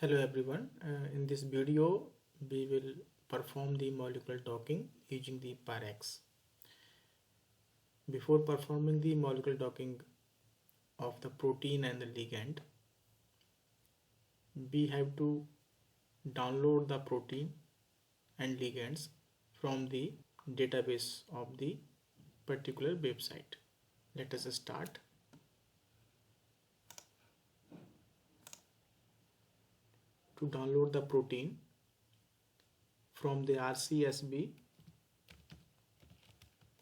Hello everyone, in this video we will perform the molecular docking using the PyRx. Before performing the molecular docking of the protein and the ligand, we have to download the protein and ligands from the database of the particular website. Let us start. To download the protein from the RCSB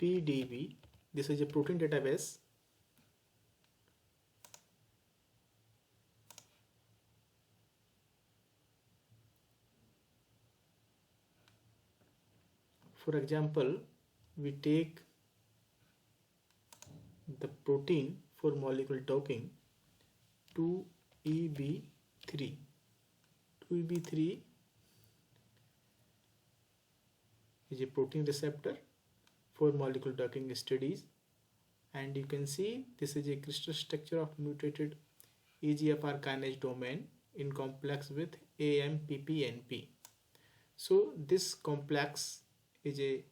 PDB, this is a protein database. For example, we take the protein for molecular docking 2EB3. 2EB3 is a protein receptor for molecular docking studies, and you can see this is a crystal structure of mutated EGFR kinase domain in complex with AMPPNP. So this complex is a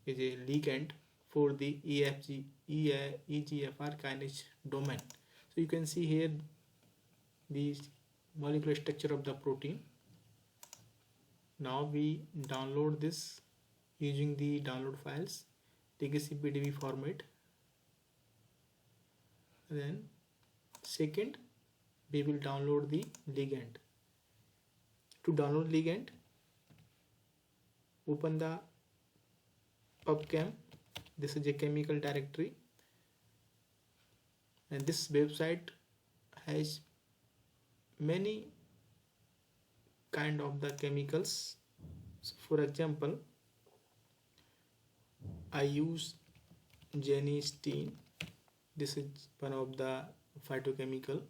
ligand for the EGFR kinase domain. So you can see here the molecular structure of the protein. Now we download this using the download files legacy PDB format. Then second, we will download the ligand. To download ligand, open the pubchem. This is a chemical directory, and this website has many kind of the chemicals. So for example, I use genistein. This is one of the phytochemical.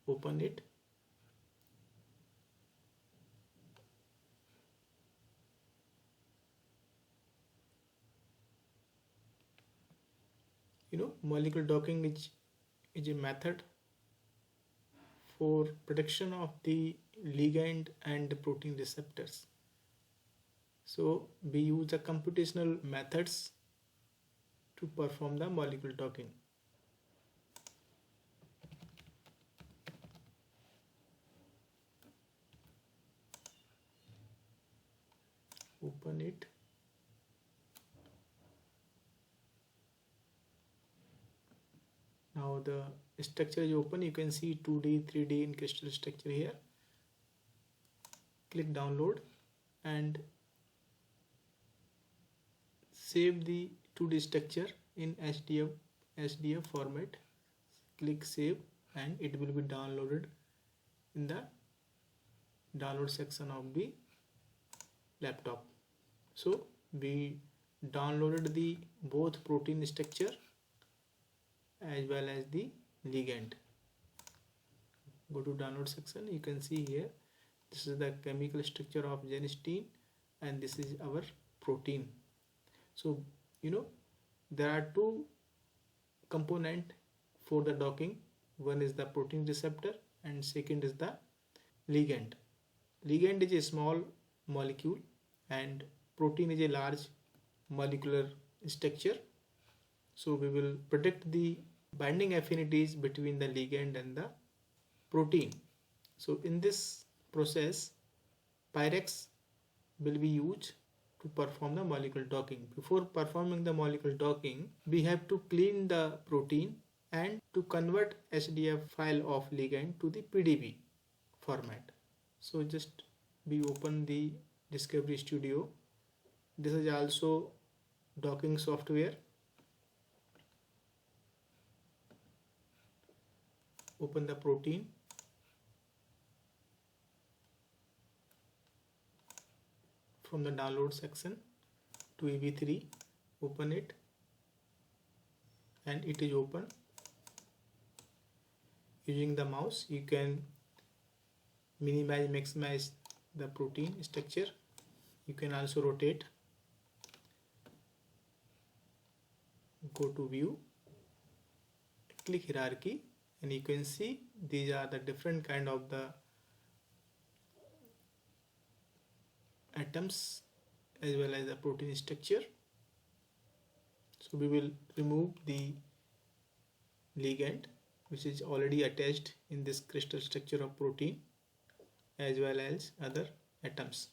Open it. Molecular docking is a method for prediction of the ligand and protein receptors. So we use the computational methods to perform the molecular docking. Open it. Now the structure is open. You can see 2D, 3D in crystal structure here. Click download and save the 2D structure in SDF format. Click save and it will be downloaded in the download section of the laptop. So we downloaded the both protein structure as well as the ligand. Go to download section. You can see here this is the chemical structure of genistein and this is our protein. So there are two components for the docking. One is the protein receptor and second is the ligand. Ligand is a small molecule and protein is a large molecular structure. So we will predict the binding affinities between the ligand and the protein. So in this process, PyRx will be used to perform the molecular docking. Before performing the molecular docking, we have to clean the protein and to convert SDF file of ligand to the PDB format. So just we open the Discovery Studio. This is also docking software. Open the protein. From the download section, 2EB3, open it and it is open. Using the mouse you can minimize, maximize the protein structure. You can also rotate. Go to view, click hierarchy, and you can see these are the different kind of the atoms as well as the protein structure. So we will remove the ligand which is already attached in this crystal structure of protein as well as other atoms.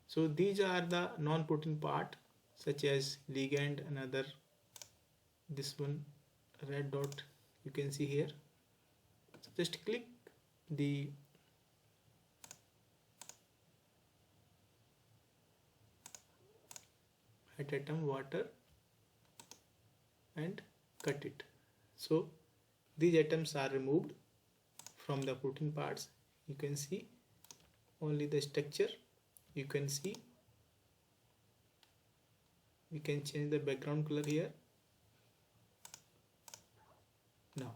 So these are the non-protein part such as ligand and other, this one red dot you can see here. So just click the at atom water and cut it. So these atoms are removed from the protein parts. You can see only the structure. You can see we can change the background color here now.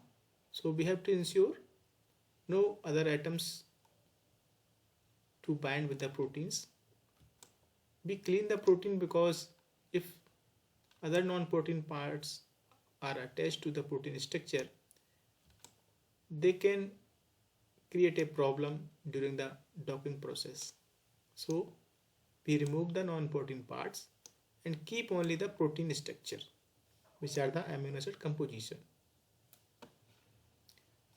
So we have to ensure no other atoms to bind with the proteins. We clean the protein because if other non-protein parts are attached to the protein structure, they can create a problem during the docking process. So we remove the non-protein parts and keep only the protein structure, which are the amino acid composition.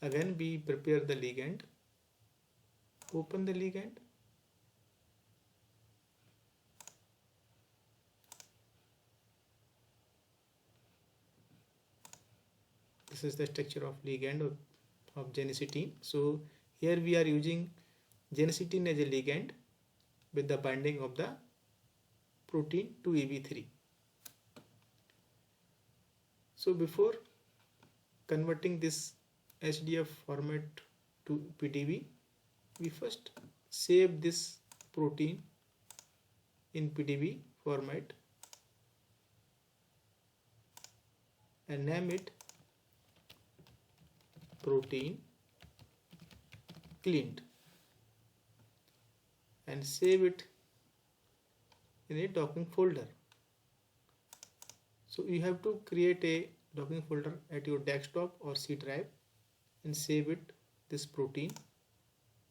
Again we prepare the ligand. Open the ligand. This is the structure of ligand of genicetine. So here we are using genicetine as a ligand with the binding of the protein to EB3. So before converting this HDF format to PDB, we first save this protein in PDB format and name it protein cleaned and save it in a docking folder. So you have to create a docking folder at your desktop or C drive and save it this protein.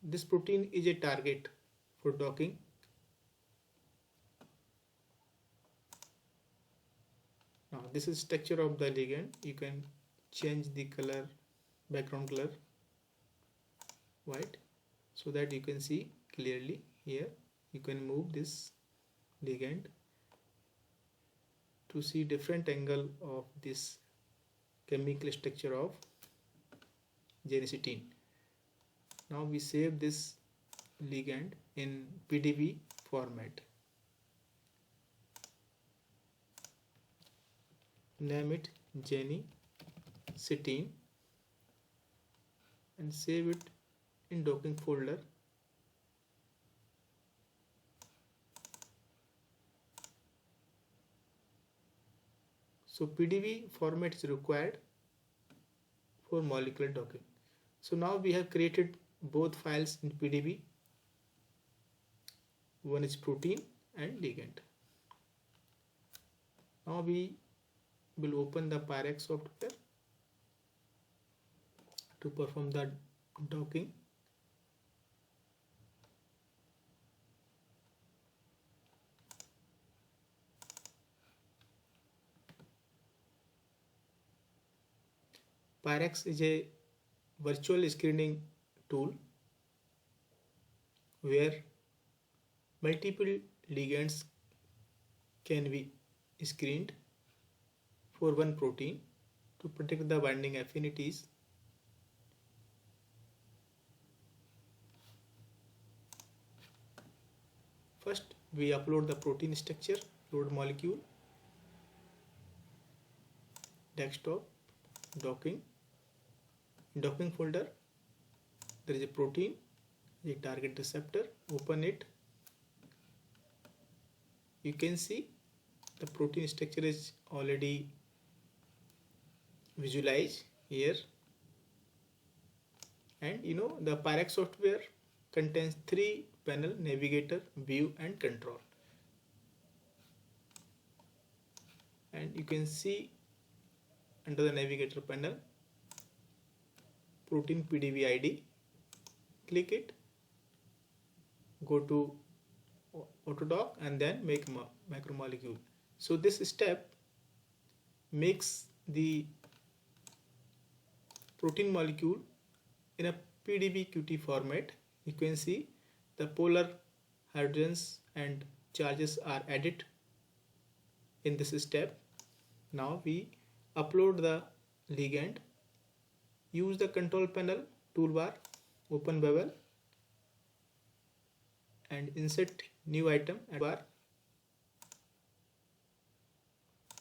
This protein is a target for docking. Now this is structure of the ligand. You can change the color, background color white, so that you can see clearly here. You can move this ligand to see different angle of this chemical structure of genicetine. Now we save this ligand in PDB format. Name it genicetine and save it in docking folder. So PDB format is required for molecular docking. So now we have created both files in PDB. One is protein and ligand. Now we will open the PyRx software to perform the docking. PyRx is a virtual screening tool where multiple ligands can be screened for one protein to predict the binding affinities. First we upload the protein structure, load molecule, desktop, docking. In docking folder there is a protein, a target receptor. Open it. You can see the protein structure is already visualized here, and the PyRx software contains 3 panel: navigator, view and control. And you can see under the navigator panel, protein PDB ID, click it, go to AutoDock and then make macromolecule. So this step makes the protein molecule in a PDB-QT format. You can see the polar hydrogens and charges are added in this step. Now we upload the ligand, use the control panel toolbar, open bevel and insert new item at bar,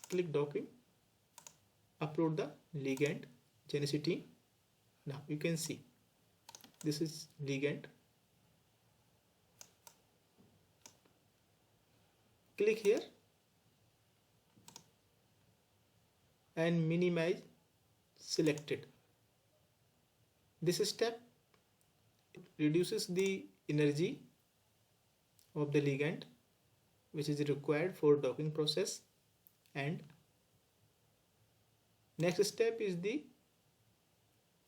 click docking, upload the ligand genicity. Now you can see this is ligand. Click here and minimize selected. This step reduces the energy of the ligand which is required for docking process, and next step is the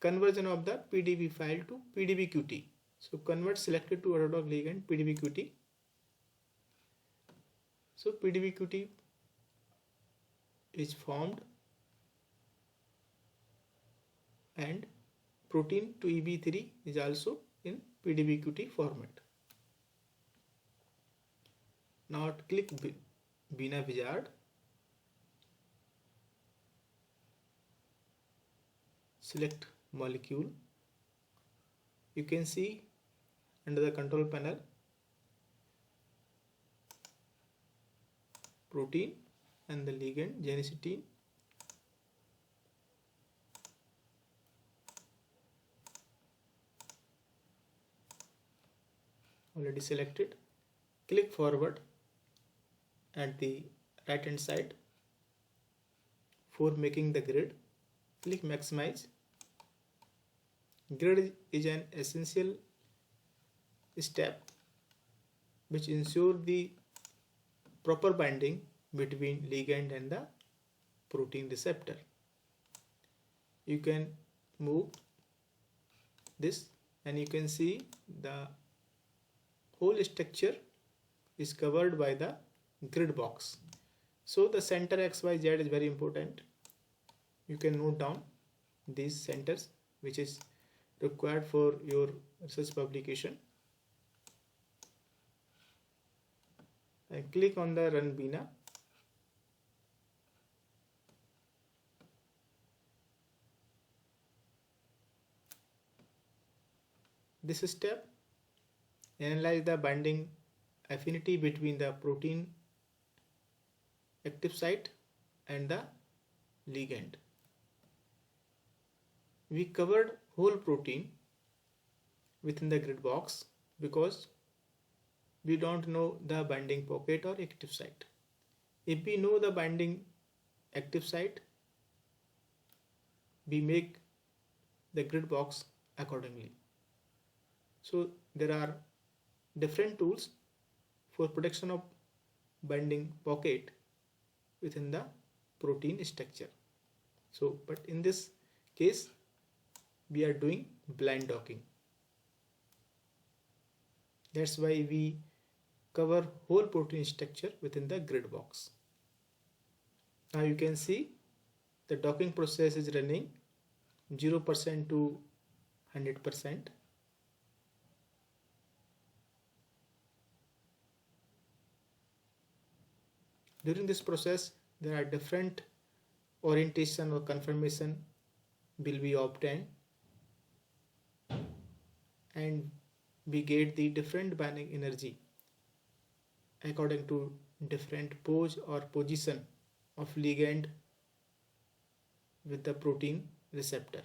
conversion of the PDB file to PDB-QT. So convert selected to AutoDock ligand PDB-QT. So PDB-QT is formed and protein to EB3 is also in PDB-QT format. Now click Vina wizard, select molecule. You can see under the control panel protein and the ligand genicity. Already selected. Click forward at the right hand side for making the grid. Click maximize. Grid is an essential step which ensures the proper binding between ligand and the protein receptor. You can move this and you can see the whole structure is covered by the grid box. So the center XYZ is very important. You can note down these centers which is required for your research publication, and click on the Run Vina. This step analyze the binding affinity between the protein active site and the ligand. We covered whole protein within the grid box because we don't know the binding pocket or active site. If we know the binding active site, we make the grid box accordingly. So there are different tools for protection of binding pocket within the protein structure. So, but in this case, we are doing blind docking. That's why we cover whole protein structure within the grid box. Now you can see the docking process is running 0% to 100%. During this process, there are different orientation or conformation will be obtained, and we get the different binding energy according to different pose or position of ligand with the protein receptor.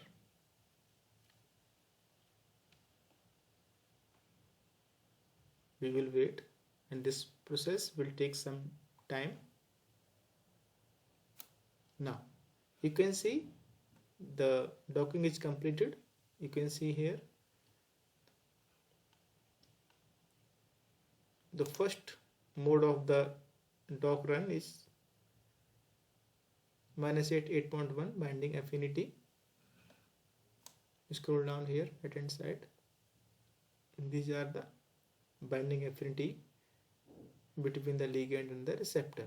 We will wait, and this process will take some time. Now you can see the docking is completed. You can see here the first mode of the dock run is -8, 8.1 binding affinity. Scroll down here right hand side. These are the binding affinity between the ligand and the receptor.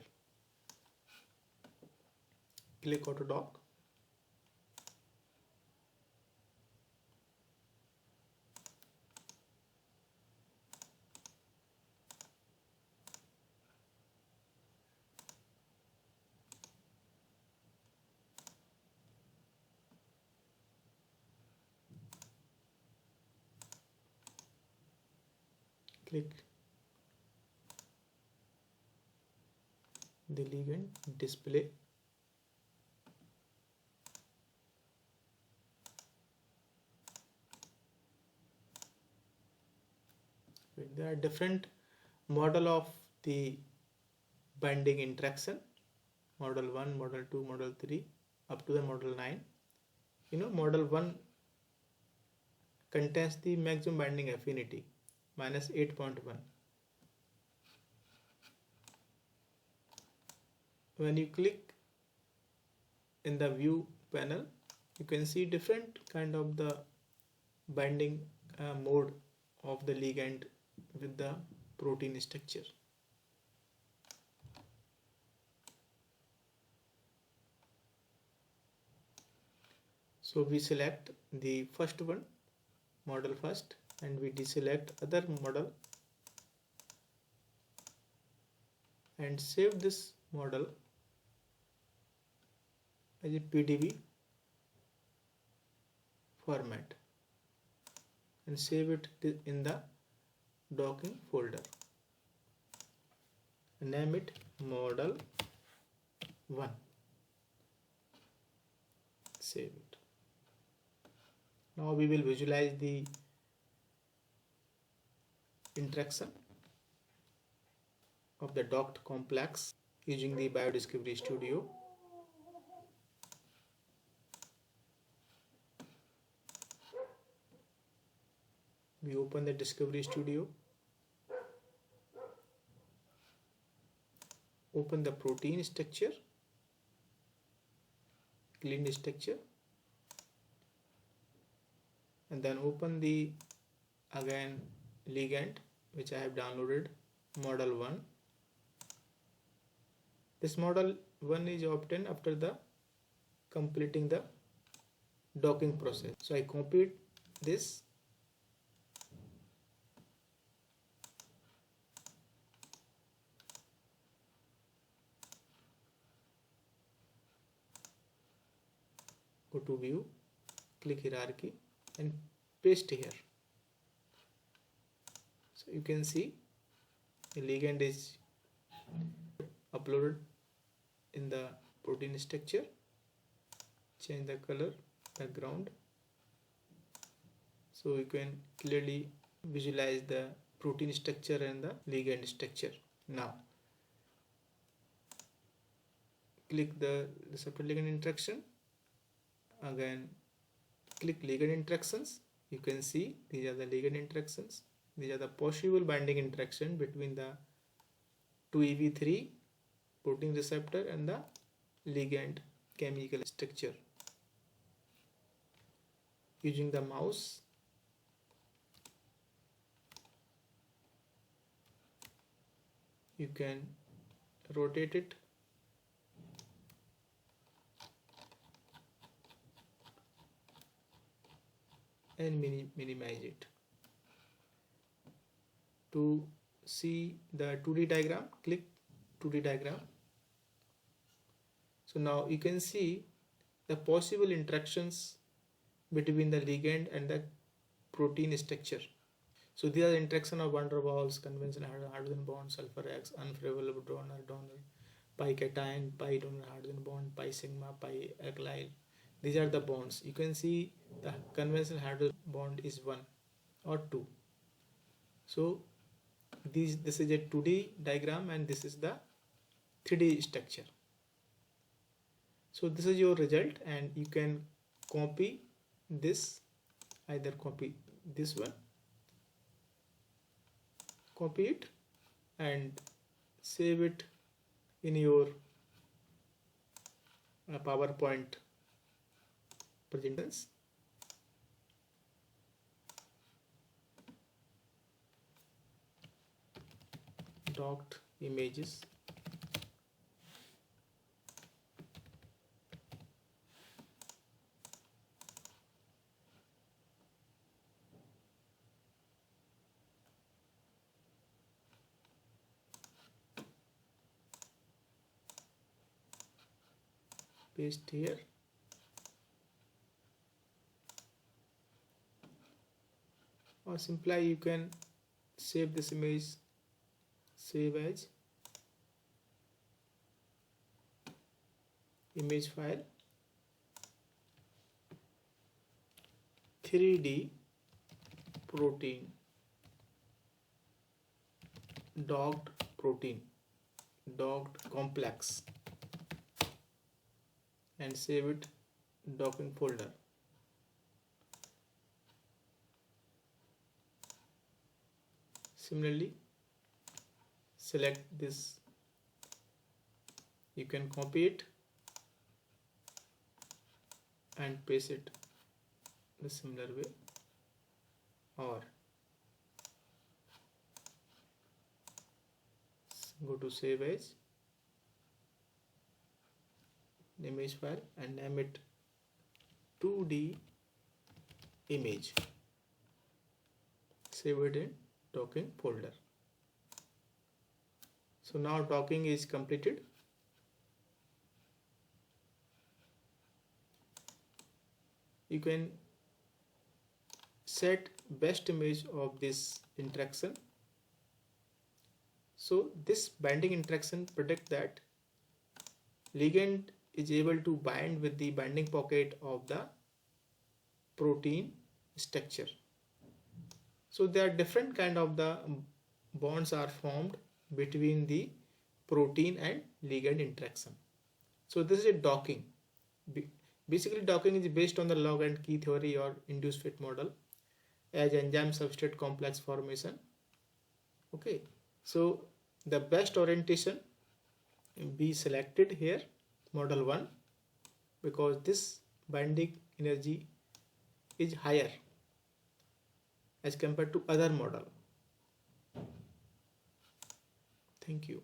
Click AutoDock. Click the ligand display. There are different model of the binding interaction. Model 1, model 2, model 3 up to the model 9. Model 1 contains the maximum binding affinity -8.1. When you click in the view panel, you can see different kind of the binding mode of the ligand with the protein structure. So we select the first one, model first, and we deselect other model and save this model as a PDB format and save it in the docking folder. Name it model 1. Save it. Now we will visualize the interaction of the docked complex using the Biodiscovery Studio. We open the Discovery Studio, open the protein structure, clean the structure, and then open the again ligand which I have downloaded, model 1. This model 1 is obtained after the completing the docking process. So I copied this, go to view, click hierarchy and paste here. So you can see the ligand is uploaded in the protein structure. Change the color, background, so you can clearly visualize the protein structure and the ligand structure. Now click the receptor ligand interaction, again click ligand interactions. You can see these are the ligand interactions. These are the possible binding interaction between the 2EV3 protein receptor and the ligand chemical structure. Using the mouse, you can rotate it and minimize it. To see the 2D diagram, click 2D diagram. So now you can see the possible interactions between the ligand and the protein structure. So these are the interaction of van der Waals, conventional hydrogen bond, sulfur X, unfavorable donor, pi cation, pi donor hydrogen bond, pi sigma, pi alkyl. These are the bonds. You can see the conventional hydrogen bond is 1 or 2. So this is a 2D diagram and this is the 3D structure. So this is your result, and you can copy this, either copy this one, copy it and save it in your PowerPoint presentations. Docked images. Paste here. Or simply you can save this image, save as image file, 3D protein, docked protein, docked complex, and save it docking folder. Similarly, select this, you can copy it and paste it the similar way, or go to save as image file and name it 2D image. Save it in docking folder. So now docking is completed. You can set best image of this interaction. So this binding interaction predict that ligand is able to bind with the binding pocket of the protein structure. So there are different kind of the bonds are formed between the protein and ligand interaction. So this is a docking. Basically docking is based on the log and key theory or induced fit model as enzyme substrate complex formation. Okay, so the best orientation be selected here, model 1, because this binding energy is higher as compared to other model. Thank you.